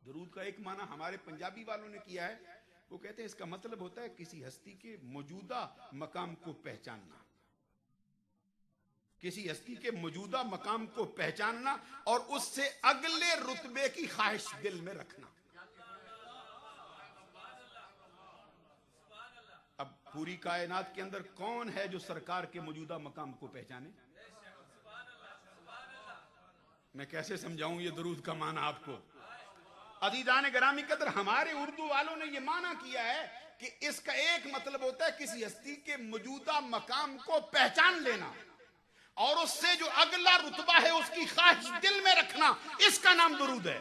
درود کا ایک معنی ہمارے پنجابی والوں نے کیا ہے، وہ کہتے ہیں اس کا مطلب ہوتا ہے کسی ہستی کے موجودہ مقام کو پہچاننا، کسی ہستی کے موجودہ مقام کو پہچاننا اور اس سے اگلے رتبے کی خواہش دل میں رکھنا۔ اب پوری کائنات کے اندر کون ہے جو سرکار کے موجودہ مقام کو پہچانے؟ میں کیسے سمجھاؤں یہ درود کا معنی آپ کو؟ عزیزان گرامی قدر، ہمارے اردو والوں نے یہ معنی کیا ہے کہ اس کا ایک مطلب ہوتا ہے کسی ہستی کے موجودہ مقام کو پہچان لینا اور اس سے جو اگلا رتبہ ہے اس کی خواہش دل میں رکھنا، اس کا نام درود ہے۔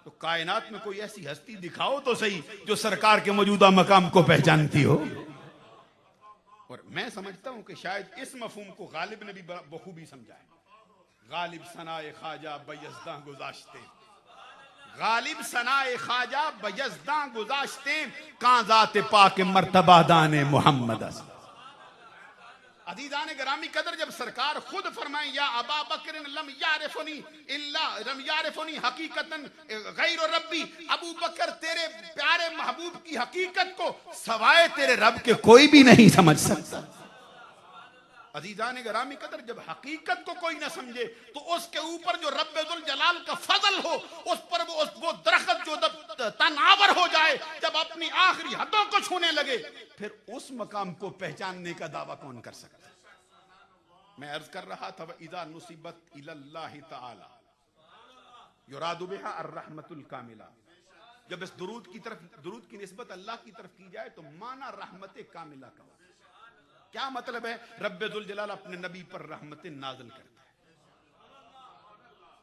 تو کائنات میں کوئی ایسی ہستی دکھاؤ تو صحیح جو سرکار کے موجودہ مقام کو پہچانتی ہو۔ اور میں سمجھتا ہوں کہ شاید اس مفہوم کو غالب نے بھی بخوبی سمجھا ہے۔ غالب ثنائے خواجہ بیزداں گذاشتے، غالب ثنائے خواجہ بیزداں گذاشتے، کاں ذات پاک مرتبہ دان محمد است۔ عزیزان گرامی قدر، جب سرکار خود فرمائیں یا ابا بکر لم یعرفنی حقیقتاً غیر ربی، ابو بکر تیرے پیارے محبوب کی حقیقت کو سوائے تیرے رب کے کوئی بھی نہیں سمجھ سکتا۔ عزیزان گرامی قدر، جب حقیقت کو کوئی نہ سمجھے تو اس کے اوپر جو رب ذوالجلال کا فضل ہو، اس پر وہ درخت جو تناور ہو جائے، جب اپنی آخری حدوں کو چھونے لگے، پھر اس مقام کو پہچاننے کا دعویٰ کون کر سکتا؟ میں عرض کر رہا تھا وَإِذَا نُسِبَتْ إِلَى اللَّهِ تَعَالَى يُرَادُ بِهَا الرَّحْمَةُ الْكَامِلَةُ، جب اس درود کی نسبت اللہ کی طرف کی جائے تو معنی رحمت کاملہ کا۔ کیا مطلب ہے؟ رب ذوالجلال اپنے نبی پر رحمتیں نازل کرتا ہے،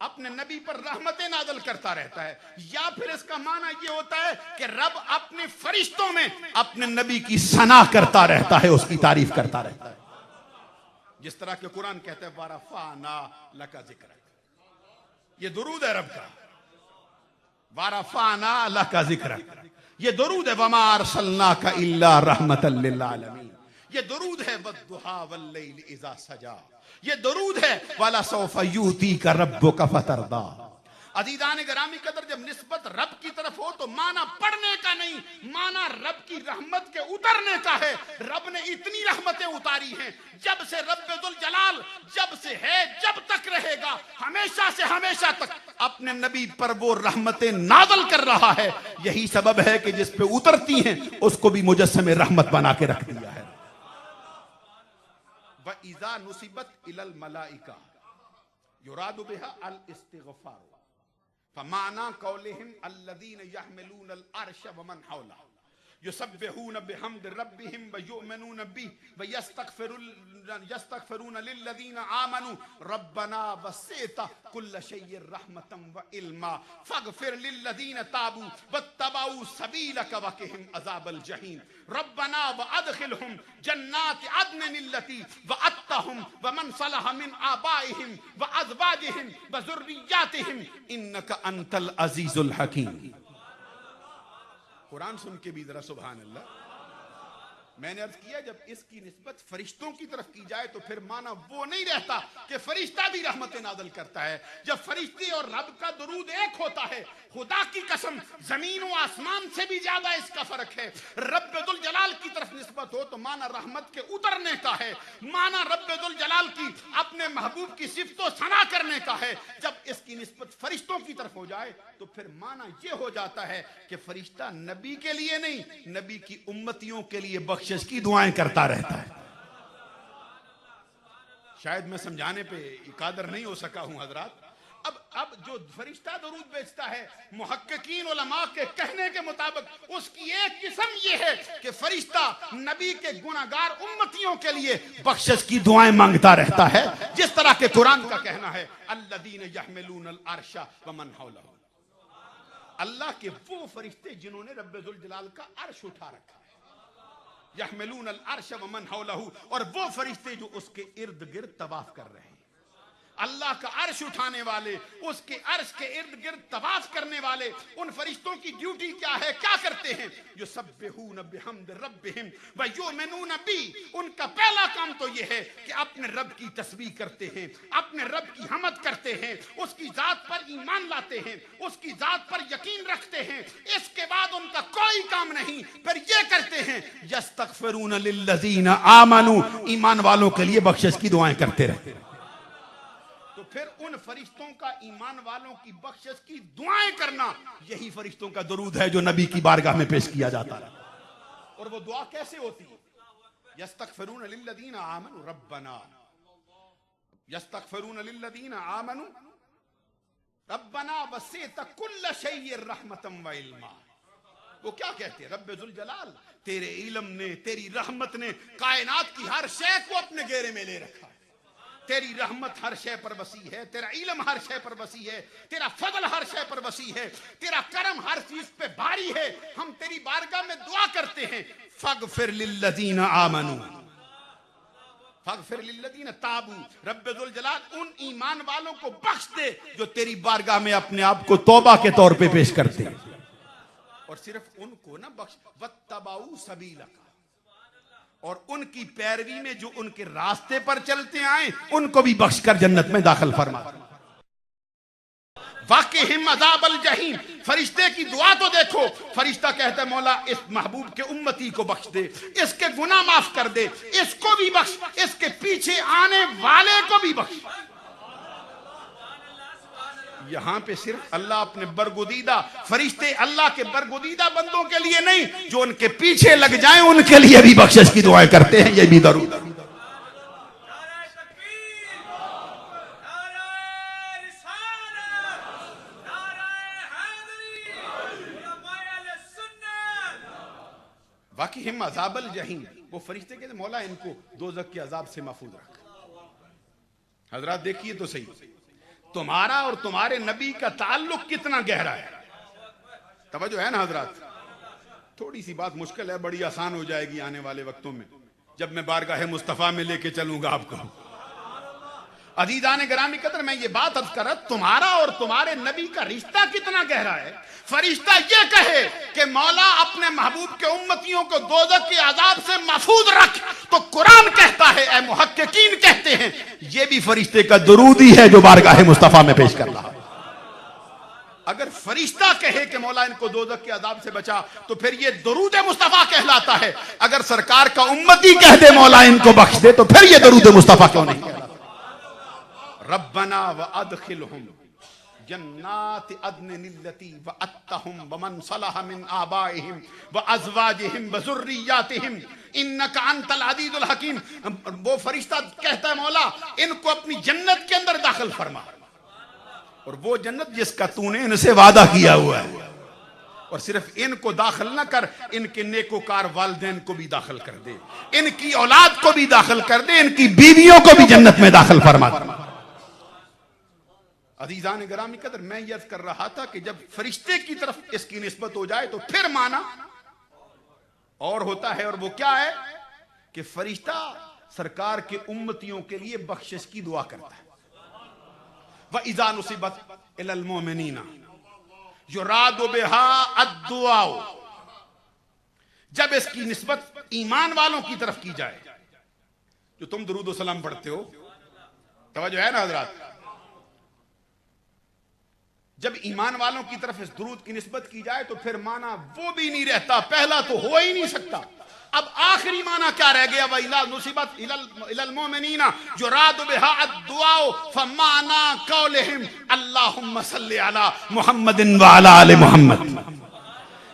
اپنے نبی پر رحمتیں نازل کرتا رہتا ہے۔ یا پھر اس کا معنی یہ ہوتا ہے کہ رب اپنے فرشتوں میں اپنے نبی کی ثنا کرتا رہتا ہے، اس کی تعریف کرتا رہتا ہے، جس طرح کہ قرآن کہتا ہے وَرَفَعْنَا لَكَ ذِكْرَكَ، یہ درود ہے رب کا۔ وَرَفَعْنَا لَكَ ذِكْرَكَ، یہ درود ہے وَمَا أَرْسَلْنَاكَ إِلَّا رَحْمَةً لِلْعَالَمِينَ، یہ درود ہے وَالضُّحَىٰ وَاللَّيْلِ إِذَا سَجَىٰ، یہ درود ہے وَلَسَوْفَ يُؤْتِيكَ رَبُّكَ فَتَرْضَىٰ۔ عزیزان گرامی قدر، جب نسبت رب کی طرف ہو تو معنی پڑھنے کا نہیں، معنی رب کی رحمت کے اترنے کا ہے۔ رب نے اتنی رحمتیں اتاری ہیں، جب سے رب ذوالجلال جب سے ہے جب تک رہے گا، ہمیشہ سے ہمیشہ تک اپنے نبی پر وہ رحمتیں نازل کر رہا ہے۔ یہی سبب ہے کہ جس پہ اترتی ہیں اس کو بھی مجسم رحمت بنا کے رکھ دیا ہے۔ وَإِذَا نُسِبَتْ إِلَى الْمَلَائِكَةِ يُرَادُ بِهَا الْإِسْتِغْفَارُ فَمَعْنَا قَوْلِهِمْ الَّذِينَ يَحْمِلُونَ الْعَرْشَ وَمَنْ حَوْلَهُ يُسَبِّحُونَ بِحَمْدِ رَبِّهِمْ وَيُؤْمِنُونَ بِهِ وَيَسْتَغْفِرُونَ لِلَّذِينَ آمَنُوا رَبَّنَا وَسِعْتَ كُلَّ شَيْءٍ رَحْمَةً وَعِلْمًا فَاغْفِرْ لِلَّذِينَ تَابُوا وَاتَّبَعُوا سَبِيلَكَ وَقِهِمْ عَذَابَ الْجَحِيمِ رَبَّنَا وَأَدْخِلْهُمْ جَنَّاتِ عَدْنٍ الَّتِي وَعَدتَّهُمْ وَمَنْ صَلَحَ مِنْ آبَائِهِمْ وَأَزْوَاجِهِمْ وَذُرِّيَّاتِهِمْ إِنَّكَ أَنْتَ الْعَزِيزُ الْحَكِيمُ۔ قرآن سن کے بھی ذرا سبحان اللہ۔ میں نے عرض کیا جب اس کی نسبت فرشتوں کی طرف کی جائے تو پھر معنی وہ نہیں رہتا کہ فرشتہ بھی رحمت نازل کرتا ہے۔ جب فرشتے اور رب کا درود ایک ہوتا ہے، خدا کی قسم زمین و آسمان سے بھی زیادہ اس کا فرق ہے۔ رب ذوالجلال کی طرف نسبت ہو تو معنی رحمت کے اترنے کا ہے، معنی رب ذوالجلال کی اپنے محبوب کی صفت و ثنا کرنے کا ہے۔ جب اس کی نسبت فرشتوں کی طرف ہو جائے تو پھر معنی یہ ہو جاتا ہے کہ فرشتہ نبی کے لیے نہیں، نبی کی امتیوں کے لیے بخشش کی دعائیں کرتا رہتا ہے۔ شاید میں سمجھانے پہ قادر نہیں ہو سکا ہوں حضرات۔ اب جو فرشتہ درود بھیجتا ہے، محققین علماء کے کہنے کے مطابق اس کی ایک قسم یہ ہے کہ فرشتہ نبی کے گناہگار امتیوں کے لیے بخشش کی دعائیں مانگتا رہتا ہے، جس طرح کہ قرآن کا کہنا ہے الذین یحملون العرش ومن حولہ، اللہ کے وہ فرشتے جنہوں نے رب ذوالجلال کا عرش اٹھا رکھا ہے، یحملون العرش ومن حولہ، اور وہ فرشتے جو اس کے ارد گرد طواف کر رہے ہیں۔ اللہ کا عرش اٹھانے والے، اس کے عرش کے ارد گرد طواف کرنے والے، ان فرشتوں کی ڈیوٹی کیا ہے، کیا کرتے ہیں؟ یسبحون بحمد ربہم ویؤمنون بی، ان کا پہلا کام تو یہ ہے کہ اپنے رب کی تسبیح کرتے ہیں، اپنے رب کی حمد کرتے ہیں، اس کی ذات پر ایمان لاتے ہیں، اس کی ذات پر یقین رکھتے ہیں۔ اس کے بعد ان کا کوئی کام نہیں، پھر یہ کرتے ہیں یستغفرون للذین آمنوا، ایمان والوں کے لیے بخشش کی دعائیں کرتے رہتے ہیں۔ تو پھر ان فرشتوں کا ایمان والوں کی بخشش کی دعائیں کرنا، یہی فرشتوں کا درود ہے جو نبی کی بارگاہ میں پیش کیا جاتا ہے۔ اور وہ دعا کیسے ہوتی ہے؟ یستغفرون للذین آمنوا ربنا، یستغفرون للذین آمنوا ربنا وسعت کل شیء رحمتا وعلما۔ وہ کیا کہتے ہیں؟ رب ذوالجلال، تیرے علم نے، تیری رحمت نے کائنات کی ہر شے کو اپنے گھیرے میں لے رکھا ہے۔ تیری رحمت ہر شے پر وسیع ہے، تیرا علم ہر شے پر وسیع ہے، تیرا فضل ہر شے پر وسیع ہے، تیرا کرم ہر چیز پہ بھاری ہے۔ ہم تیری بارگاہ میں دعا کرتے ہیں فاغفر للذین آمنوا، فاغفر للذین تابوا، رب ذوالجلال ان ایمان والوں کو بخش دے جو تیری بارگاہ میں اپنے آپ کو توبہ کے طور پہ پیش کرتے ہیں۔ اور صرف ان کو نہ بخش، واتبعوا سبیلک، اور ان کی پیروی میں جو ان کے راستے پر چلتے آئیں ان کو بھی بخش کر جنت میں داخل فرما۔ واقعہم عذاب الجحیم، فرشتے کی دعا تو دیکھو، فرشتہ کہتا ہے مولا اس محبوب کے امتی کو بخش دے، اس کے گناہ معاف کر دے، اس کو بھی بخش، اس کے پیچھے آنے والے کو بھی بخش۔ یہاں پہ صرف اللہ اپنے برگزیدہ فرشتے اللہ کے برگزیدہ بندوں کے لیے نہیں، جو ان کے پیچھے لگ جائیں ان کے لیے بھی بخشش کی دعائیں کرتے ہیں۔ یہ بھی درود۔ واقعہم عذاب الجحیم، وہ فرشتے کہتے ہیں مولا ان کو دوزخ کے عذاب سے محفوظ رکھ۔ حضرات دیکھیے تو صحیح، تمہارا اور تمہارے نبی کا تعلق کتنا گہرا ہے۔ توجہ ہے نا حضرات؟ تھوڑی سی بات مشکل ہے، بڑی آسان ہو جائے گی آنے والے وقتوں میں جب میں بارگاہ مصطفیٰ میں لے کے چلوں گا آپ کو۔ عزیزان گرامی قدر، میں یہ بات عرض کر رہا، تمہارا اور تمہارے نبی کا رشتہ کتنا گہرا ہے۔ فرشتہ یہ کہے کہ مولا اپنے محبوب کے امتیوں کو دوزخ کے عذاب سے محفوظ رکھ، تو قرآن کہتا ہے، اے محققین کہتے ہیں، یہ بھی فرشتے کا درود ہی ہے جو بارگاہ مصطفیٰ میں پیش کر رہا۔ اگر فرشتہ کہے کہ مولا ان کو دوزخ کے عذاب سے بچا تو پھر یہ درود مصطفیٰ کہلاتا ہے۔ اگر سرکار کا امتی کہہ دے مولا ان کو بخش دے تو پھر یہ درود مصطفیٰ کیوں نہیں کہلاتا؟ ربنا وادخلهم جنات عدن التي وعدتهم ومن صلح من آبائهم وازواجهم وذرياتهم انك انت العزيز الحكيم۔ وہ فرشتہ کہتا ہے مولا ان کو اپنی جنت کے اندر داخل فرما، اور وہ جنت جس کا تو نے ان سے وعدہ کیا ہوا ہے، اور صرف ان کو داخل نہ کر، ان کے نیکوکار والدین کو بھی داخل کر دے، ان کی اولاد کو بھی داخل کر دے، ان کی بیویوں کو بھی جنت میں داخل فرما۔ عزیزان گرامی قدر، میں یہ عرض کر رہا تھا کہ جب فرشتے کی طرف اس کی نسبت ہو جائے تو پھر معنی اور ہوتا ہے، اور وہ کیا ہے کہ فرشتہ سرکار کے امتیوں کے لیے بخشش کی دعا کرتا ہے۔ وَإِذَا نُصِبَتْ إِلَى الْمُؤْمِنِينَ يُرَادُ بِهَا الدُّعَاءُ، جب اس کی نسبت ایمان والوں کی طرف کی جائے، جو تم درود و سلام پڑھتے ہو، توجہ ہے نا حضرات؟ جب ایمان والوں کی طرف اس درود کی نسبت کی جائے تو پھر معنی وہ بھی نہیں رہتا، پہلا تو ہو ہی نہیں سکتا، اب آخری معنی کیا رہ گیا؟ وَإِذَا نُصِبَتْ إِلَى الْمُؤْمِنِينَ يُرَادُ بِهَا الدُّعَاءُ فَمَعْنَا قَوْلِهِمْ اللَّهُمَّ صَلِّ عَلَى مُحَمَّدٍ وَعَلَى آلِ مُحَمَّدٍ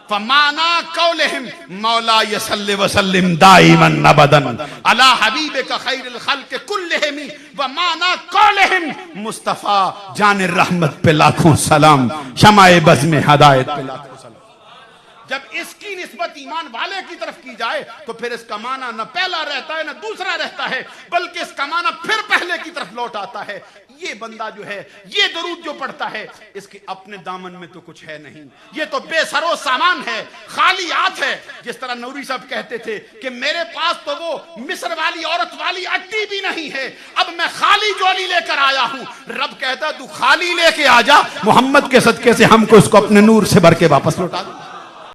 فَمَعْنَا قَوْلِهِمْ مَوْلَايَ صَلِّ وَسَلِّمْ دَائِمًا أَبَدًا عَلَى حَبِيبِكَ خَيْرِ الْخَلْقِ كُلِّهِمْ وَمَعْنَا قَوْلِهِمْ مصطفیٰ جان الرحمت پہ لاکھوں سلام، شمع بزم ہدایت پہ لاکھوں سلام۔ جب اس کی نسبت ایمان والے کی طرف کی جائے تو پھر اس کا معنی نہ پہلا رہتا ہے نہ دوسرا رہتا ہے، بلکہ اس کا معنی پھر پہلے کی طرف طرف لوٹ آتا ہے. یہ بندہ جو ہے یہ درود جو پڑھتا ہے اس کے اپنے دامن میں تو کچھ ہے نہیں, یہ تو بے سر و سامان ہے, خالی ہاتھ ہے. جس طرح نوری صاحب کہتے تھے کہ میرے پاس تو وہ مصر والی عورت والی اٹی بھی نہیں ہے, اب میں خالی جولی لے کر آیا ہوں. رب کہتا تو خالی لے کے آ جا, محمد کے صدقے سے ہم کو اس کو اپنے نور سے بھر کے واپس لوٹا دو.